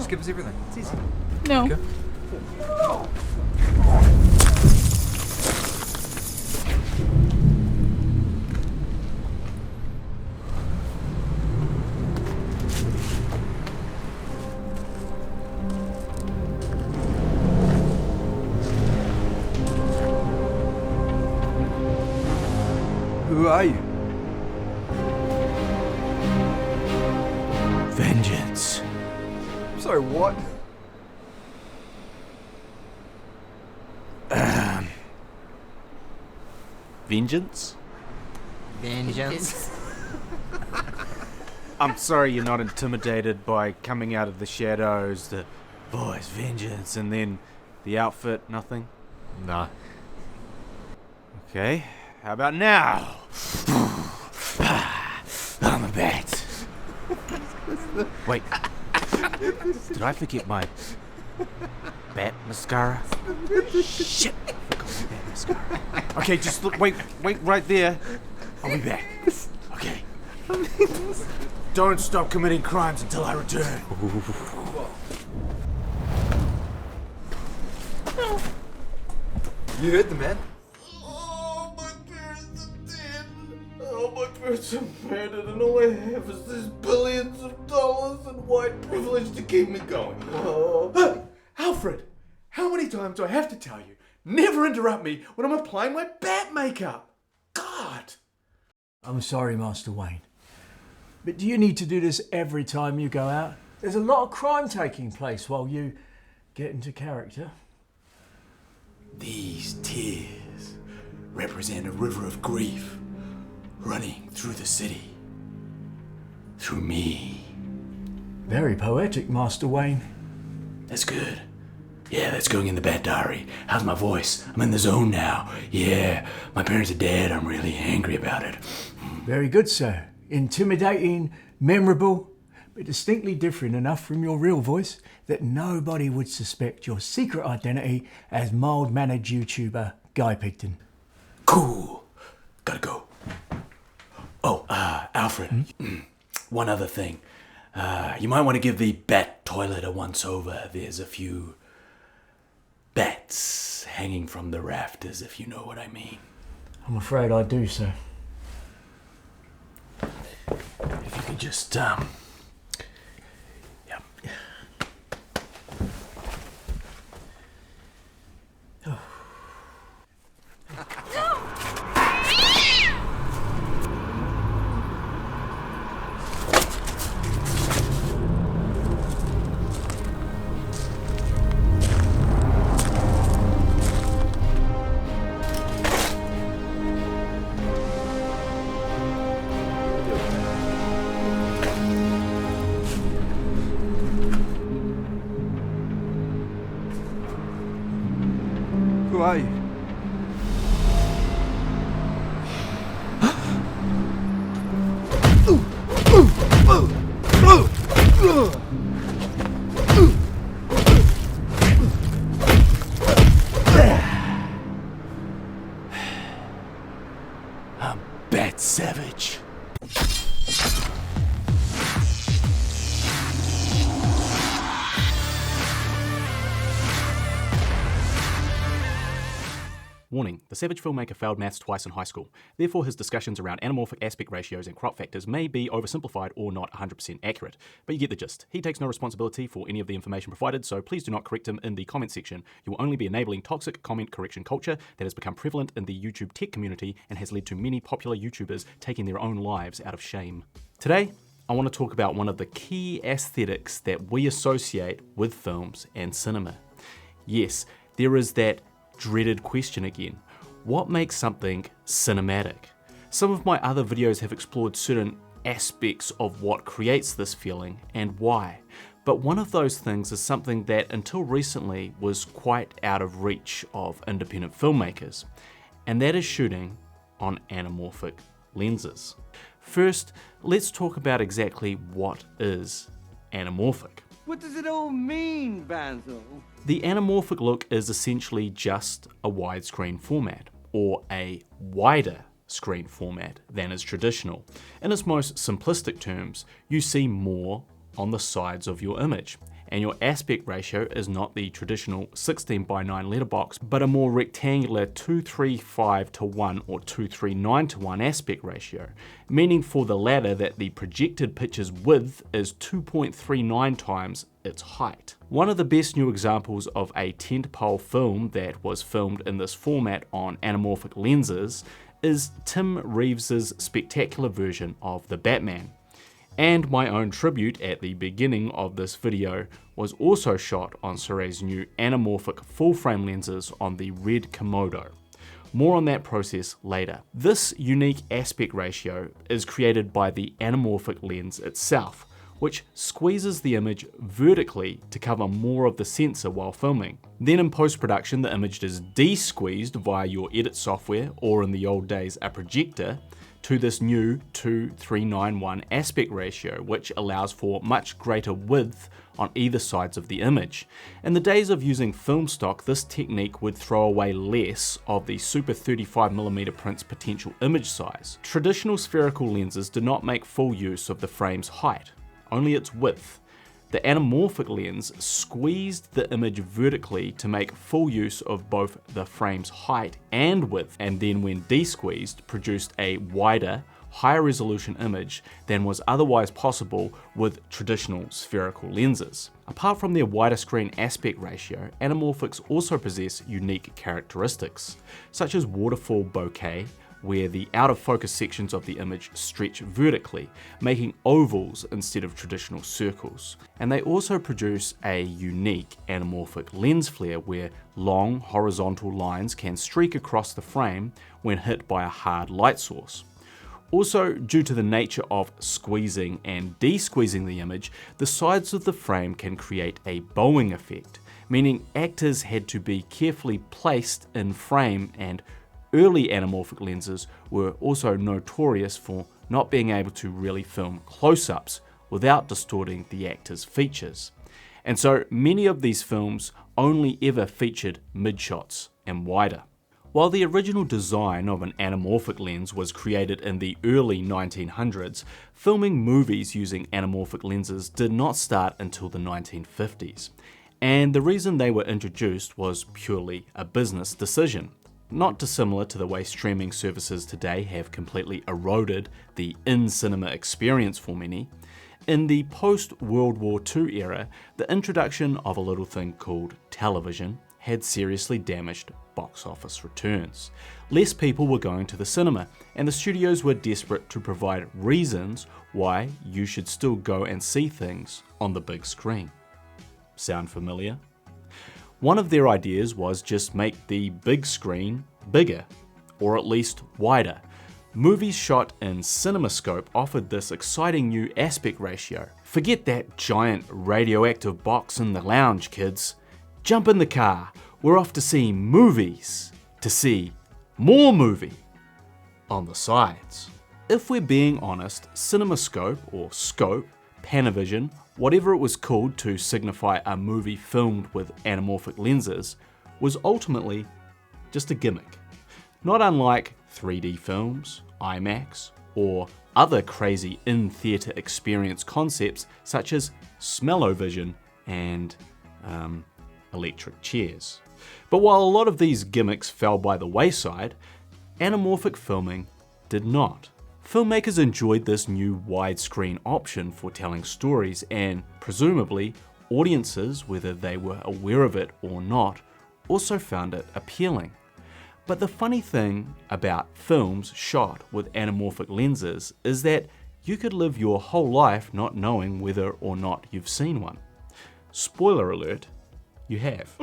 Just give us everything. It's easy. No. Okay. Who are you? Vengeance. Sorry, what? Vengeance? Vengeance. I'm sorry you're not intimidated by coming out of the shadows, the voice, vengeance, and then the outfit, nothing? Nah. Okay, how about now? I'm a bat. Wait, did I forget my bat mascara? Shit, I forgot my bat mascara. Okay, just look, wait right there. I'll be back. Okay. Don't stop committing crimes until I return. You heard the man. Oh, my parents are dead. Oh, my parents are murdered, and all I have is these billions of dollars and white privilege to keep me going. Oh. Alfred, how many times do I have to tell you? Never interrupt me when I'm applying my bat makeup. God. I'm sorry, Master Wayne. But do you need to do this every time you go out? There's a lot of crime taking place while you get into character. These tears represent a river of grief running through the city. Through me. Very poetic, Master Wayne. That's good. Yeah, that's going in the Bat Diary. How's my voice? I'm in the zone now. Yeah, my parents are dead. I'm really angry about it. Very good, sir. Intimidating, memorable, but distinctly different enough from your real voice that nobody would suspect your secret identity as mild-mannered YouTuber Guy Pigton. Cool. Gotta go. Oh, Alfred. One other thing. You might want to give the bat toilet a once-over. There's a few bats hanging from the rafters, if you know what I mean. I'm afraid I do, sir. If you could just, yeah. Who are you? I'm Bat Savage. Warning, the Savage filmmaker failed maths twice in high school. Therefore, his discussions around anamorphic aspect ratios and crop factors may be oversimplified or not 100% accurate. But you get the gist. He takes no responsibility for any of the information provided, so please do not correct him in the comment section. You will only be enabling toxic comment correction culture that has become prevalent in the YouTube tech community and has led to many popular YouTubers taking their own lives out of shame. Today, I want to talk about one of the key aesthetics that we associate with films and cinema. Yes, there is that dreaded question again. What makes something cinematic? Some of my other videos have explored certain aspects of what creates this feeling and why. But one of those things is something that until recently was quite out of reach of independent filmmakers, and that is shooting on anamorphic lenses. First, let's talk about exactly what is anamorphic. What does it all mean, Basil? The anamorphic look is essentially just a widescreen format, or a wider screen format than is traditional. In its most simplistic terms, you see more on the sides of your image, and your aspect ratio is not the traditional 16:9 letterbox, but a more rectangular 235:1 or 239:1 aspect ratio, meaning for the latter that the projected picture's width is 2.39 times its height. One of the best new examples of a tentpole film that was filmed in this format on anamorphic lenses is Tim Reeves's spectacular version of The Batman. And my own tribute at the beginning of this video was also shot on Sirui's new anamorphic full-frame lenses on the red Komodo. More on that process later. This unique aspect ratio is created by the anamorphic lens itself, which squeezes the image vertically to cover more of the sensor while filming. Then in post-production, the image is de-squeezed via your edit software, or in the old days, a projector, to this new 2:391 aspect ratio, which allows for much greater width on either sides of the image. In the days of using film stock, this technique would throw away less of the super 35mm print's potential image size. Traditional spherical lenses do not make full use of the frame's height, only its width. The anamorphic lens squeezed the image vertically to make full use of both the frame's height and width, and then when de-squeezed, produced a wider, higher resolution image than was otherwise possible with traditional spherical lenses. Apart from their wider screen aspect ratio, anamorphics also possess unique characteristics, such as waterfall bokeh, where the out of focus sections of the image stretch vertically, making ovals instead of traditional circles. And they also produce a unique anamorphic lens flare where long horizontal lines can streak across the frame when hit by a hard light source. Also, due to the nature of squeezing and de-squeezing the image, the sides of the frame can create a bowing effect, meaning actors had to be carefully placed in frame, and early anamorphic lenses were also notorious for not being able to really film close-ups without distorting the actor's features. And so many of these films only ever featured mid-shots and wider. While the original design of an anamorphic lens was created in the early 1900s, filming movies using anamorphic lenses did not start until the 1950s. And the reason they were introduced was purely a business decision. Not dissimilar to the way streaming services today have completely eroded the in-cinema experience for many. In the post-World War II era, the introduction of a little thing called television had seriously damaged box office returns. Less people were going to the cinema, and the studios were desperate to provide reasons why you should still go and see things on the big screen. Sound familiar? One of their ideas was just make the big screen bigger, or at least wider. Movies shot in CinemaScope offered this exciting new aspect ratio. Forget that giant radioactive box in the lounge, kids. Jump in the car, we're off to see movies, to see more movie on the sides. If we're being honest, CinemaScope or Scope, Panavision, whatever it was called to signify a movie filmed with anamorphic lenses, was ultimately just a gimmick. Not unlike 3D films, IMAX, or other crazy in-theatre experience concepts such as smell-o-vision and electric chairs. But while a lot of these gimmicks fell by the wayside, anamorphic filming did not. Filmmakers enjoyed this new widescreen option for telling stories, and presumably audiences, whether they were aware of it or not, also found it appealing. But the funny thing about films shot with anamorphic lenses is that you could live your whole life not knowing whether or not you've seen one. Spoiler alert, you have.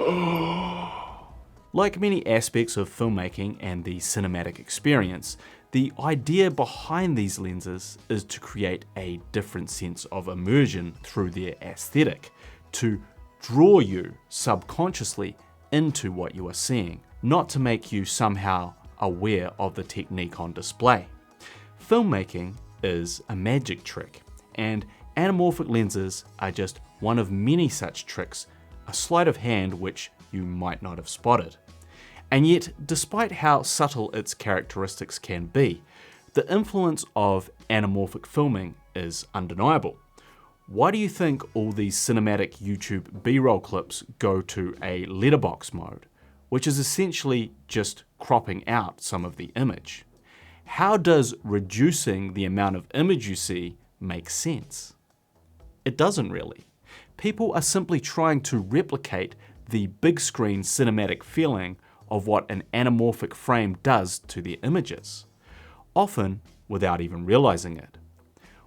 Like many aspects of filmmaking and the cinematic experience, the idea behind these lenses is to create a different sense of immersion through their aesthetic, to draw you subconsciously into what you are seeing, not to make you somehow aware of the technique on display. Filmmaking is a magic trick, and anamorphic lenses are just one of many such tricks, a sleight of hand which you might not have spotted. And yet, despite how subtle its characteristics can be, the influence of anamorphic filming is undeniable. Why do you think all these cinematic YouTube B-roll clips go to a letterbox mode, which is essentially just cropping out some of the image? How does reducing the amount of image you see make sense? It doesn't really. People are simply trying to replicate the big screen cinematic feeling of what an anamorphic frame does to their images, often without even realizing it.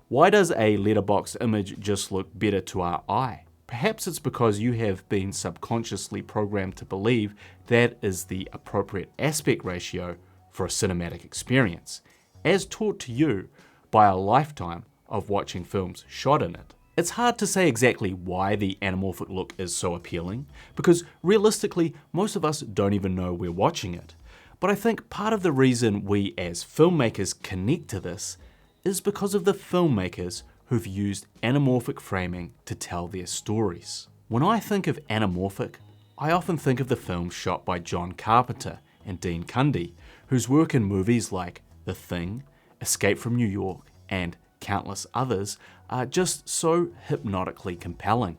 Why does a letterbox image just look better to our eye? Perhaps it's because you have been subconsciously programmed to believe that is the appropriate aspect ratio for a cinematic experience, as taught to you by a lifetime of watching films shot in it. It's hard to say exactly why the anamorphic look is so appealing, because realistically, most of us don't even know we're watching it. But I think part of the reason we as filmmakers connect to this is because of the filmmakers who've used anamorphic framing to tell their stories. When I think of anamorphic, I often think of the films shot by John Carpenter and Dean Cundey, whose work in movies like The Thing, Escape from New York, and countless others are just so hypnotically compelling.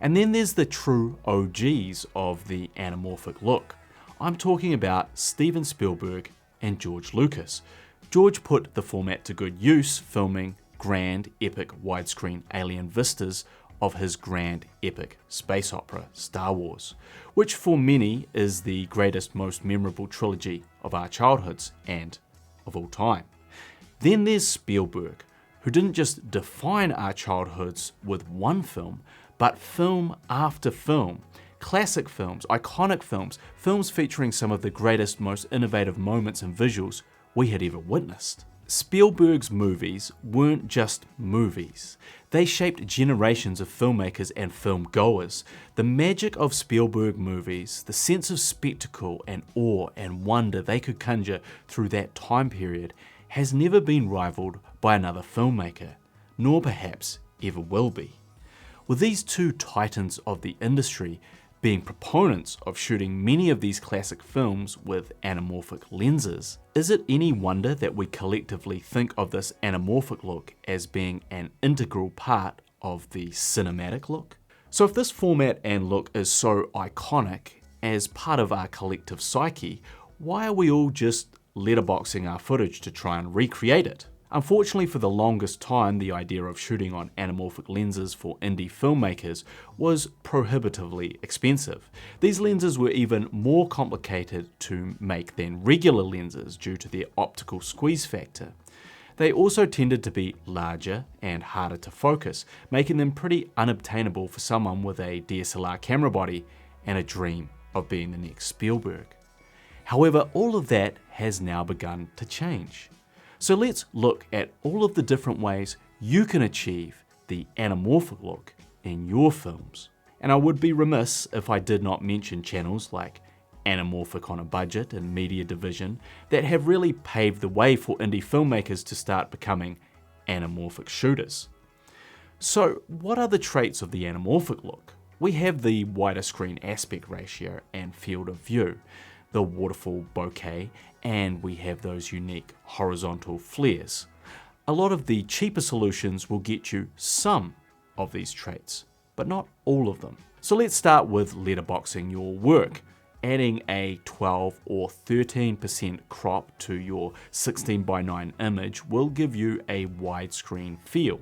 And then there's the true OGs of the anamorphic look. I'm talking about Steven Spielberg and George Lucas. George put the format to good use filming grand, epic, widescreen alien vistas of his grand, epic space opera, Star Wars, which for many is the greatest, most memorable trilogy of our childhoods and of all time. Then there's Spielberg, who didn't just define our childhoods with one film, but film after film. Classic films, iconic films, films featuring some of the greatest, most innovative moments and visuals we had ever witnessed. Spielberg's movies weren't just movies. They shaped generations of filmmakers and film goers. The magic of Spielberg movies, the sense of spectacle and awe and wonder they could conjure through that time period, has never been rivaled by another filmmaker, nor perhaps ever will be. With these two titans of the industry being proponents of shooting many of these classic films with anamorphic lenses, is it any wonder that we collectively think of this anamorphic look as being an integral part of the cinematic look? So if this format and look is so iconic as part of our collective psyche, why are we all just letterboxing our footage to try and recreate it? Unfortunately, for the longest time, the idea of shooting on anamorphic lenses for indie filmmakers was prohibitively expensive. These lenses were even more complicated to make than regular lenses due to their optical squeeze factor. They also tended to be larger and harder to focus, making them pretty unobtainable for someone with a DSLR camera body and a dream of being the next Spielberg. However, all of that has now begun to change. So let's look at all of the different ways you can achieve the anamorphic look in your films. And I would be remiss if I did not mention channels like Anamorphic on a Budget and Media Division that have really paved the way for indie filmmakers to start becoming anamorphic shooters. So what are the traits of the anamorphic look? We have the wider screen aspect ratio and field of view, the waterfall bokeh, and we have those unique horizontal flares. A lot of the cheaper solutions will get you some of these traits, but not all of them. So let's start with letterboxing your work. Adding a 12 or 13% crop to your 16:9 image will give you a widescreen feel.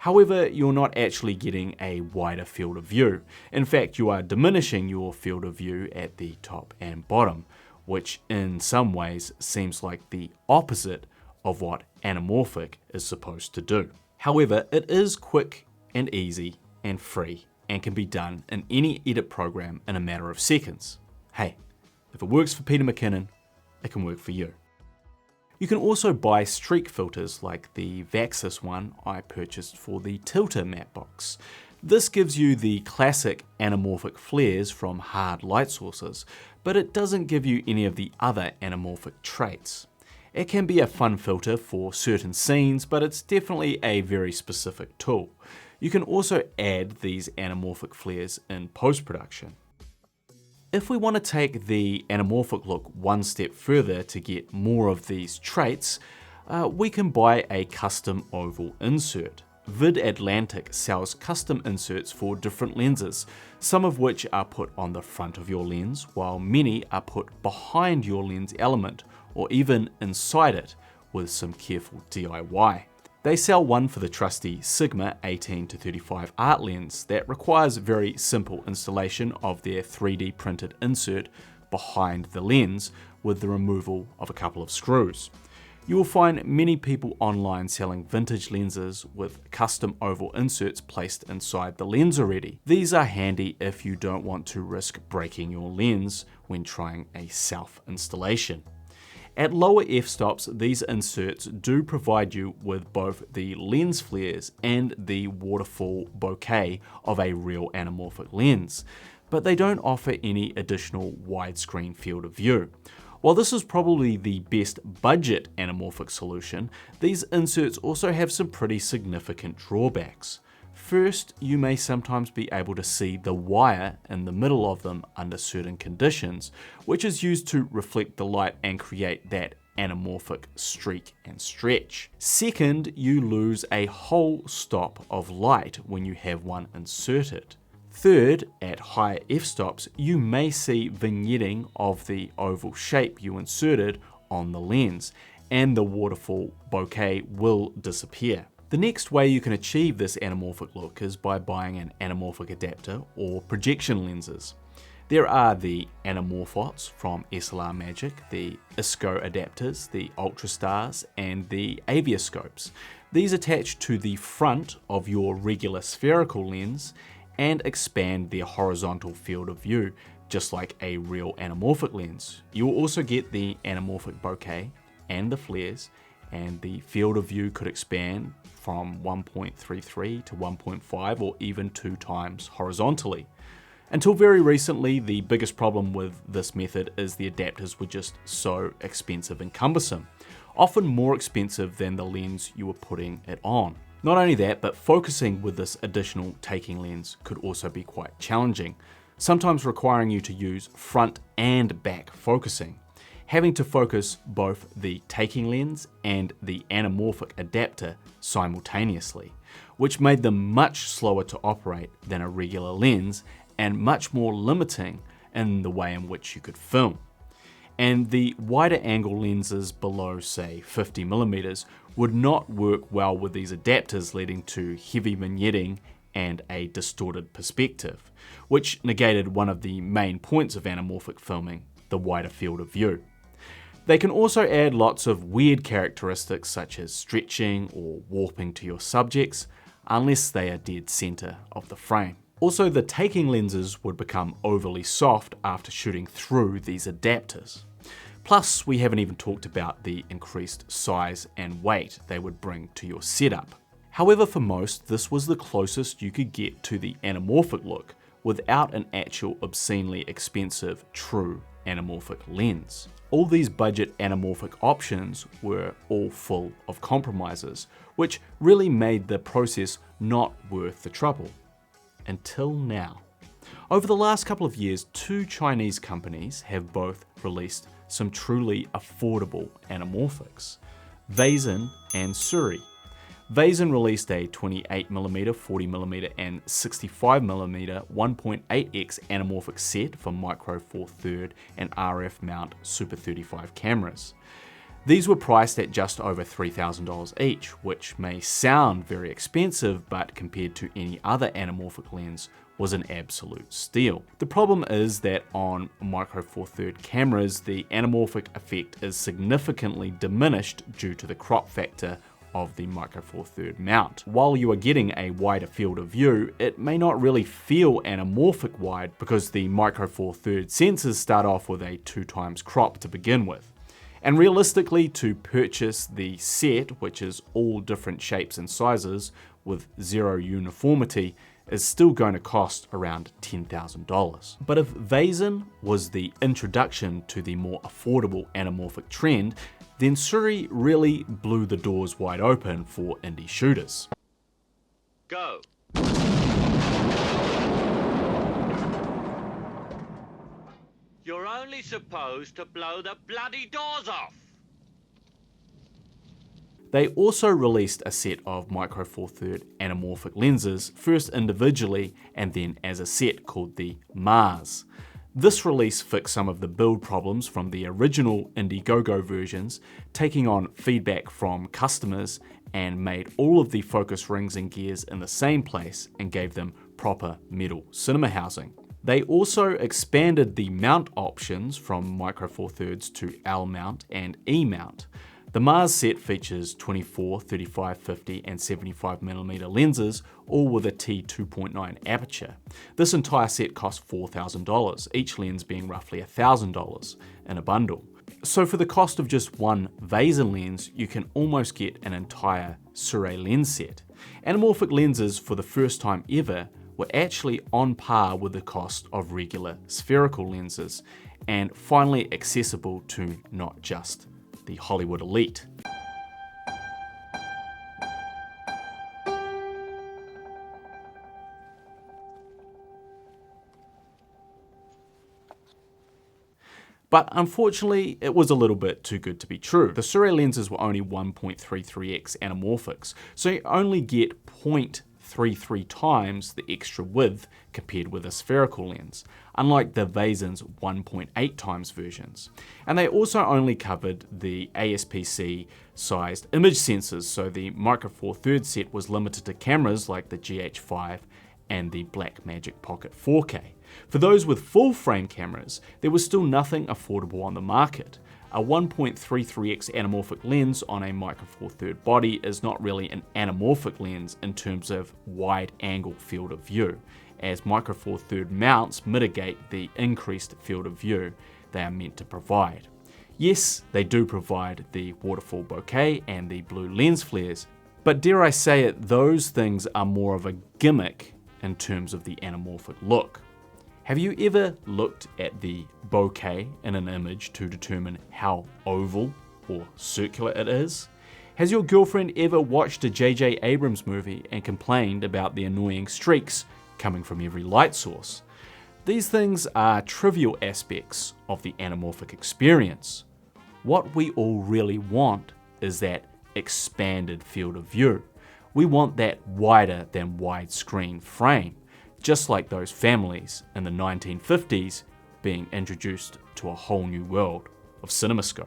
However, you're not actually getting a wider field of view. In fact, you are diminishing your field of view at the top and bottom, which in some ways seems like the opposite of what anamorphic is supposed to do. However, it is quick and easy and free and can be done in any edit program in a matter of seconds. Hey, if it works for Peter McKinnon, it can work for you. You can also buy streak filters like the Vaxis one I purchased for the Tilter matte box. This gives you the classic anamorphic flares from hard light sources, but it doesn't give you any of the other anamorphic traits. It can be a fun filter for certain scenes, but it's definitely a very specific tool. You can also add these anamorphic flares in post-production. If we want to take the anamorphic look one step further to get more of these traits, we can buy a custom oval insert. VidAtlantic sells custom inserts for different lenses, some of which are put on the front of your lens, while many are put behind your lens element, or even inside it, with some careful DIY. They sell one for the trusty Sigma 18-35 art lens that requires very simple installation of their 3D printed insert behind the lens with the removal of a couple of screws. You will find many people online selling vintage lenses with custom oval inserts placed inside the lens already. These are handy if you don't want to risk breaking your lens when trying a self-installation. At lower f-stops, these inserts do provide you with both the lens flares and the waterfall bokeh of a real anamorphic lens, but they don't offer any additional widescreen field of view. While this is probably the best budget anamorphic solution, these inserts also have some pretty significant drawbacks. First, you may sometimes be able to see the wire in the middle of them under certain conditions, which is used to reflect the light and create that anamorphic streak and stretch. Second, you lose a whole stop of light when you have one inserted. Third, at higher f-stops, you may see vignetting of the oval shape you inserted on the lens, and the waterfall bokeh will disappear. The next way you can achieve this anamorphic look is by buying an anamorphic adapter or projection lenses. There are the Anamorphots from SLR Magic, the ISCO adapters, the Ultrastars, and the Avioscopes. These attach to the front of your regular spherical lens and expand their horizontal field of view, just like a real anamorphic lens. You will also get the anamorphic bokeh and the flares, and the field of view could expand from 1.33 to 1.5 or even 2 times horizontally. Until very recently, the biggest problem with this method is the adapters were just so expensive and cumbersome, often more expensive than the lens you were putting it on. Not only that, but focusing with this additional taking lens could also be quite challenging, sometimes requiring you to use front and back focusing, having to focus both the taking lens and the anamorphic adapter simultaneously, which made them much slower to operate than a regular lens and much more limiting in the way in which you could film. And the wider angle lenses below, say, 50mm would not work well with these adapters, leading to heavy vignetting and a distorted perspective, which negated one of the main points of anamorphic filming, the wider field of view. They can also add lots of weird characteristics such as stretching or warping to your subjects, unless they are dead center of the frame. Also, the taking lenses would become overly soft after shooting through these adapters. Plus, we haven't even talked about the increased size and weight they would bring to your setup. However, for most, this was the closest you could get to the anamorphic look without an actual obscenely expensive true anamorphic lens. All these budget anamorphic options were all full of compromises, which really made the process not worth the trouble. Until now. Over the last couple of years, 2 Chinese companies have both released some truly affordable anamorphics, Vegan and Sirui. Vegan released a 28mm, 40mm and 65mm 1.8x anamorphic set for Micro Four Third and RF mount Super 35 cameras. These were priced at just over $3,000 each, which may sound very expensive, but compared to any other anamorphic lens was an absolute steal. The problem is that on Micro Four Third cameras, the anamorphic effect is significantly diminished due to the crop factor of the Micro Four Third mount. While you are getting a wider field of view, it may not really feel anamorphic wide because the Micro Four Third sensors start off with a 2 times crop to begin with. And realistically, to purchase the set, which is all different shapes and sizes with zero uniformity, is still going to cost around $10,000. But if Vegan was the introduction to the more affordable anamorphic trend, then Sirui really blew the doors wide open for indie shooters. Go. You're only supposed to blow the bloody doors off. They also released a set of Micro Four Thirds anamorphic lenses, first individually and then as a set called the Mars. This release fixed some of the build problems from the original Indiegogo versions, taking on feedback from customers and made all of the focus rings and gears in the same place and gave them proper metal cinema housing. They also expanded the mount options from Micro Four Thirds to L mount and E mount. The Mars set features 24, 35, 50 and 75mm lenses, all with a t2.9 aperture. This entire set cost $4,000, each lens being roughly $1,000 in a bundle. So for the cost of just one Vegan lens, you can almost get an entire Sirui lens set. Anamorphic lenses, for the first time ever, were actually on par with the cost of regular spherical lenses, and finally accessible to not just the Hollywood elite. But unfortunately, it was a little bit too good to be true. The Sirui lenses were only 1.33x anamorphics, so you only get 0.33 times the extra width compared with a spherical lens, unlike the Vegan's 1.8 times versions. And they also only covered the ASPC sized image sensors, so the Micro Four Thirds set was limited to cameras like the GH5 and the Blackmagic Pocket 4K. For those with full frame cameras, there was still nothing affordable on the market. A 1.33x anamorphic lens on a Micro Four Thirds body is not really an anamorphic lens in terms of wide angle field of view, as Micro Four Thirds mounts mitigate the increased field of view they are meant to provide. Yes, they do provide the waterfall bokeh and the blue lens flares, but dare I say it, those things are more of a gimmick in terms of the anamorphic look. Have you ever looked at the bokeh in an image to determine how oval or circular it is? Has your girlfriend ever watched a J.J. Abrams movie and complained about the annoying streaks coming from every light source? These things are trivial aspects of the anamorphic experience. What we all really want is that expanded field of view. We want that wider than widescreen frame, just like those families in the 1950s being introduced to a whole new world of CinemaScope.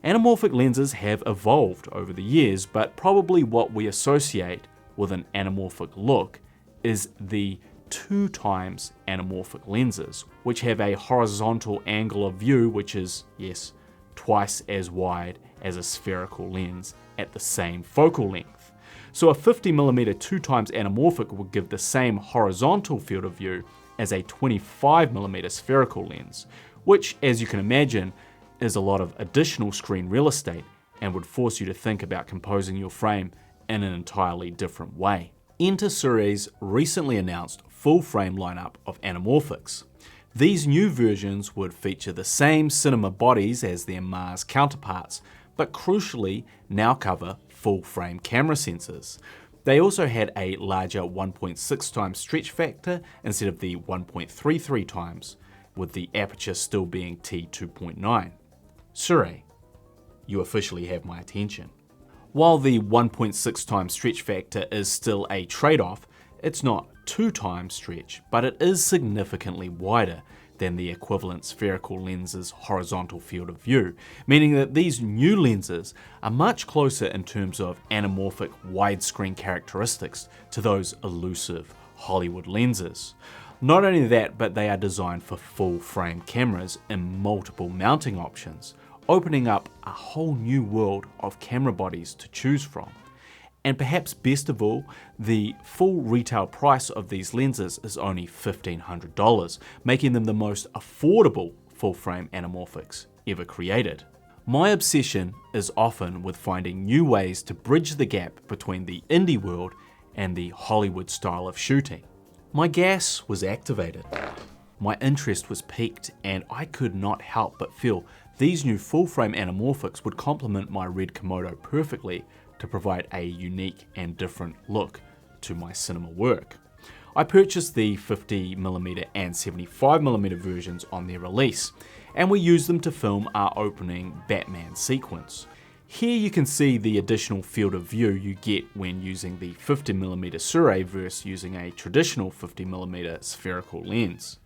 Anamorphic lenses have evolved over the years, but probably what we associate with an anamorphic look is the 2x anamorphic lenses, which have a horizontal angle of view which is, yes, twice as wide as a spherical lens at the same focal length. So a 50mm 2x anamorphic would give the same horizontal field of view as a 25mm spherical lens, which, as you can imagine, is a lot of additional screen real estate and would force you to think about composing your frame in an entirely different way. Enter Sirui's recently announced full frame lineup of anamorphics. These new versions would feature the same cinema bodies as their Mars counterparts, but crucially now cover full frame camera sensors. They also had a larger 1.6 times stretch factor instead of the 1.33 times, with the aperture still being t2.9. Sirui, you officially have my attention. While the 1.6 times stretch factor is still a trade-off, it's not 2 times stretch, but it is significantly wider than the equivalent spherical lens's horizontal field of view, meaning that these new lenses are much closer in terms of anamorphic widescreen characteristics to those elusive Hollywood lenses. Not only that, but they are designed for full frame cameras in multiple mounting options, opening up a whole new world of camera bodies to choose from. And perhaps best of all, the full retail price of these lenses is only $1,500, making them the most affordable full-frame anamorphics ever created. My obsession is often with finding new ways to bridge the gap between the indie world and the Hollywood style of shooting. My gas was activated. My interest was piqued, and I could not help but feel these new full-frame anamorphics would complement my red Komodo perfectly to provide a unique and different look to my cinema work. I purchased the 50mm and 75mm versions on their release, and we used them to film our opening Batman sequence. Here you can see the additional field of view you get when using the 50mm Sirui versus using a traditional 50mm spherical lens.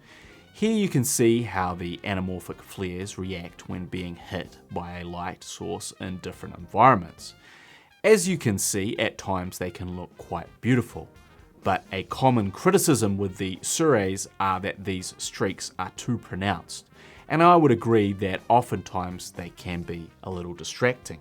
Here you can see how the anamorphic flares react when being hit by a light source in different environments. As you can see, at times they can look quite beautiful, but a common criticism with the Siruis are that these streaks are too pronounced, and I would agree that oftentimes they can be a little distracting.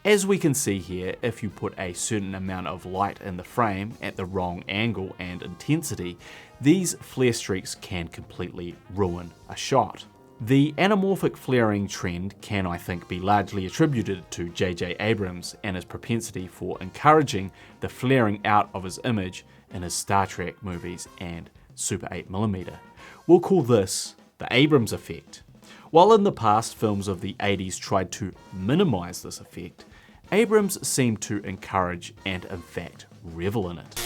As we can see here, if you put a certain amount of light in the frame at the wrong angle and intensity, these flare streaks can completely ruin a shot. The anamorphic flaring trend can, I think, be largely attributed to J.J. Abrams and his propensity for encouraging the flaring out of his image in his Star Trek movies and Super 8mm. We'll call this the Abrams effect. While in the past films of the 80s tried to minimize this effect, Abrams seemed to encourage and in fact revel in it.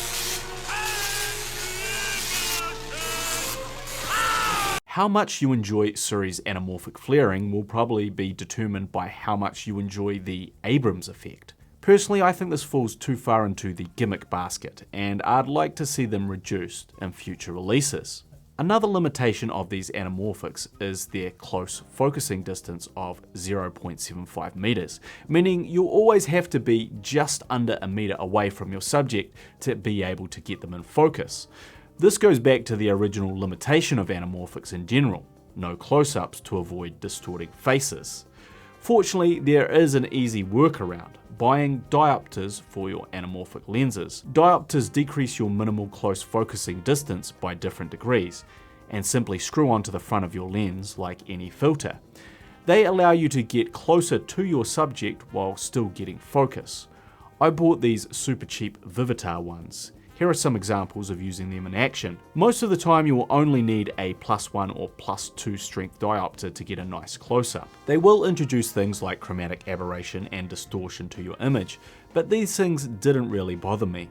How much you enjoy Sirui's anamorphic flaring will probably be determined by how much you enjoy the Abrams effect. Personally, I think this falls too far into the gimmick basket, and I'd like to see them reduced in future releases. Another limitation of these anamorphics is their close focusing distance of 0.75 meters, meaning you'll always have to be just under a meter away from your subject to be able to get them in focus. This goes back to the original limitation of anamorphics in general, no close-ups to avoid distorting faces. Fortunately, there is an easy workaround, buying diopters for your anamorphic lenses. Diopters decrease your minimal close focusing distance by different degrees, and simply screw onto the front of your lens like any filter. They allow you to get closer to your subject while still getting focus. I bought these super cheap Vivitar ones. Here are some examples of using them in action. Most of the time you will only need a +1 or +2 strength diopter to get a nice close-up. They will introduce things like chromatic aberration and distortion to your image, but these things didn't really bother me.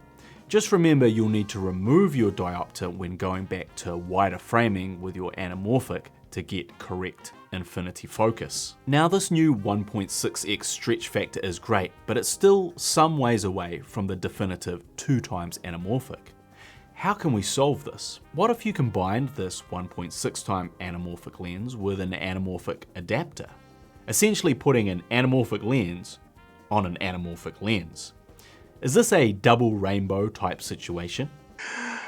Just remember you'll need to remove your diopter when going back to wider framing with your anamorphic to get correct infinity focus. Now this new 1.6x stretch factor is great, but it's still some ways away from the definitive 2x anamorphic. How can we solve this? What if you combined this 1.6x anamorphic lens with an anamorphic adapter? Essentially putting an anamorphic lens on an anamorphic lens. Is this a double rainbow type situation?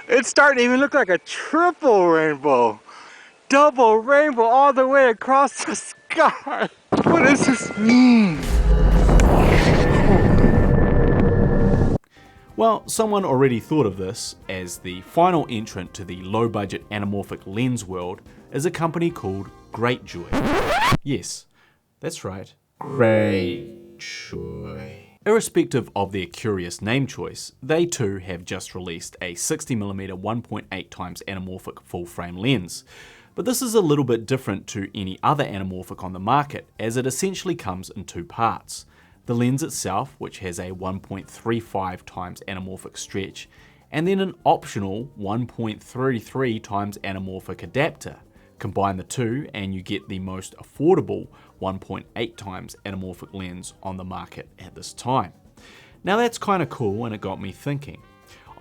It's starting to even look like a triple rainbow. Double rainbow all the way across the sky. What does this mean? Well, someone already thought of this, as the final entrant to the low-budget anamorphic lens world is a company called Greatjoy. Yes, that's right, Greatjoy. Irrespective of their curious name choice, they too have just released a 60mm 1.8x anamorphic full-frame lens. But this is a little bit different to any other anamorphic on the market, as it essentially comes in two parts. The lens itself, which has a 1.35x anamorphic stretch, and then an optional 1.33x anamorphic adapter. Combine the two and you get the most affordable 1.8x anamorphic lens on the market at this time. Now that's kind of cool, and it got me thinking.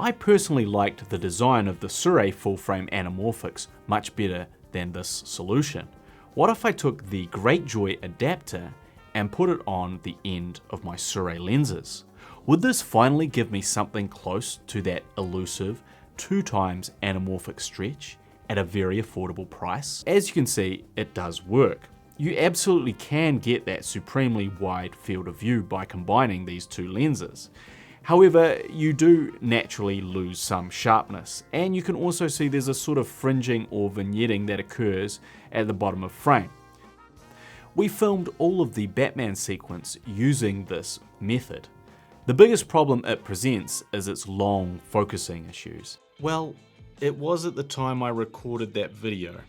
I personally liked the design of the Sirui full-frame anamorphics much better than this solution. What if I took the Greatjoy adapter and put it on the end of my Sirui lenses? Would this finally give me something close to that elusive 2x anamorphic stretch at a very affordable price? As you can see, it does work. You absolutely can get that supremely wide field of view by combining these two lenses. However, you do naturally lose some sharpness, and you can also see there's a sort of fringing or vignetting that occurs at the bottom of frame. We filmed all of the Batman sequence using this method. The biggest problem it presents is its long focusing issues. Well, it was at the time I recorded that video.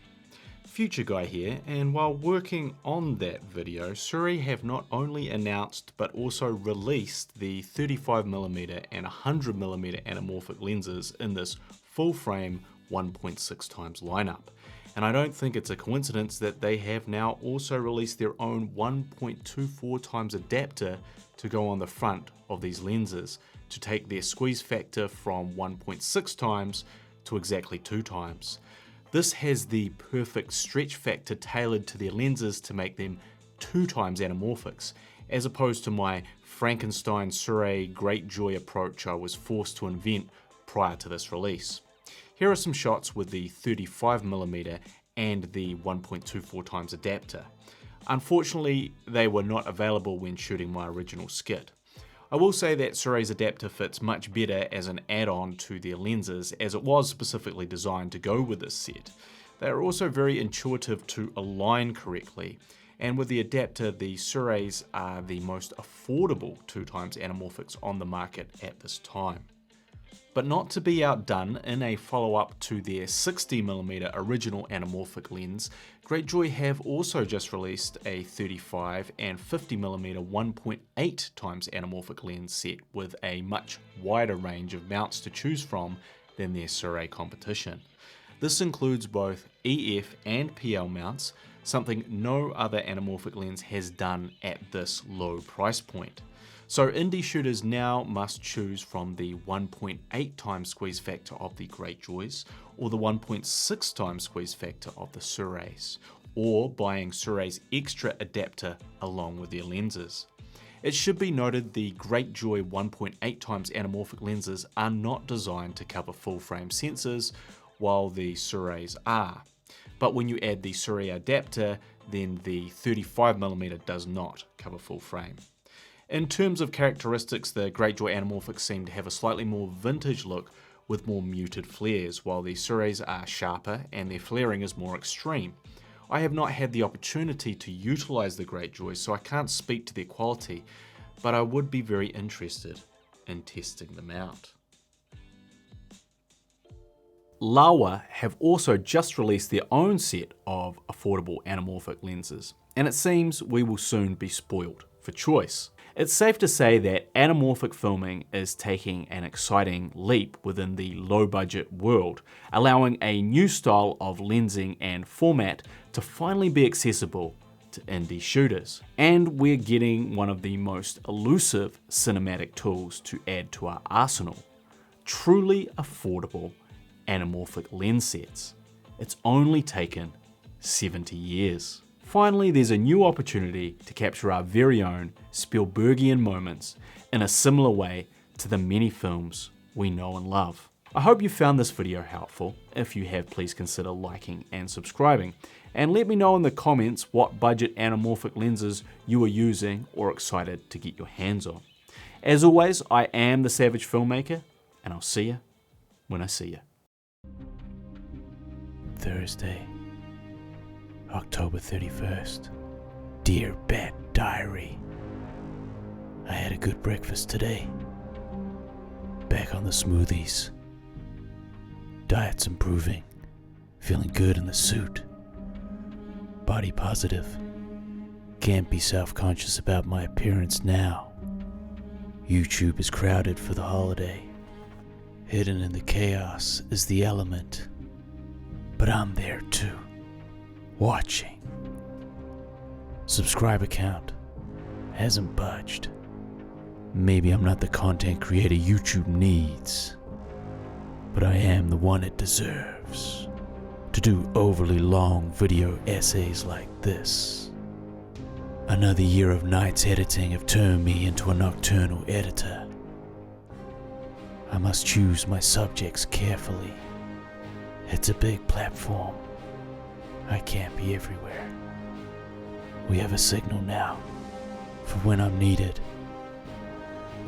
Future Guy here, and while working on that video, Sirui have not only announced but also released the 35mm and 100mm anamorphic lenses in this full frame 1.6x lineup. And I don't think it's a coincidence that they have now also released their own 1.24 times adapter to go on the front of these lenses to take their squeeze factor from 1.6 times to exactly 2 times. This has the perfect stretch factor tailored to their lenses to make them 2 times anamorphics, as opposed to my Frankenstein Sirui Great Joy approach I was forced to invent prior to this release. Here are some shots with the 35mm and the 1.24 times adapter. Unfortunately, they were not available when shooting my original skit. I will say that Sirui's adapter fits much better as an add-on to their lenses, as it was specifically designed to go with this set. They are also very intuitive to align correctly, and with the adapter, the Siruis are the most affordable 2 times anamorphics on the market at this time. But not to be outdone, in a follow-up to their 60mm original anamorphic lens, Great Joy have also just released a 35 and 50mm 1.8 times anamorphic lens set with a much wider range of mounts to choose from than their Sirui competition. This includes both EF and PL mounts, something no other anamorphic lens has done at this low price point. So indie shooters now must choose from the 1.8 times squeeze factor of the Great Joys or the 1.6 times squeeze factor of the Siruis, or buying Sirui's extra adapter along with their lenses. It should be noted the Great Joy 1.8 times anamorphic lenses are not designed to cover full frame sensors, while the Siruis are. But when you add the Sirui adapter, then the 35mm does not cover full frame. In terms of characteristics, the Great Joy Anamorphics seem to have a slightly more vintage look with more muted flares, while the Siruis are sharper and their flaring is more extreme. I have not had the opportunity to utilize the Great Joy, so I can't speak to their quality, but I would be very interested in testing them out. Laowa have also just released their own set of affordable anamorphic lenses, and it seems we will soon be spoiled for choice. It's safe to say that anamorphic filming is taking an exciting leap within the low-budget world, allowing a new style of lensing and format to finally be accessible to indie shooters. And we're getting one of the most elusive cinematic tools to add to our arsenal: truly affordable anamorphic lens sets. It's only taken 70 years. Finally, there's a new opportunity to capture our very own Spielbergian moments in a similar way to the many films we know and love. I hope you found this video helpful. If you have, please consider liking and subscribing. And let me know in the comments what budget anamorphic lenses you are using or excited to get your hands on. As always, I am the Savage Filmmaker, and I'll see you when I see you. Thursday, October 31st. Dear Bat Diary, I had a good breakfast today. Back on the smoothies. Diet's improving. Feeling good in the suit. Body positive. Can't be self-conscious about my appearance now. YouTube is crowded for the holiday. Hidden in the chaos is the element. But I'm there too. Watching. Subscriber count hasn't budged. Maybe I'm not the content creator YouTube needs, but I am the one it deserves to do overly long video essays like this. Another year of nights editing have turned me into a nocturnal editor. I must choose my subjects carefully. It's a big platform. I can't be everywhere. We have a signal now for when I'm needed.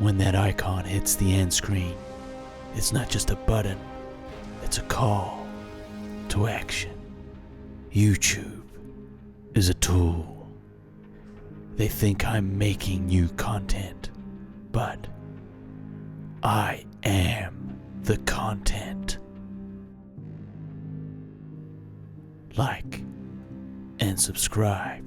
When that icon hits the end screen, it's not just a button, it's a call to action. YouTube is a tool. They think I'm making new content, but I am the content. Like and subscribe.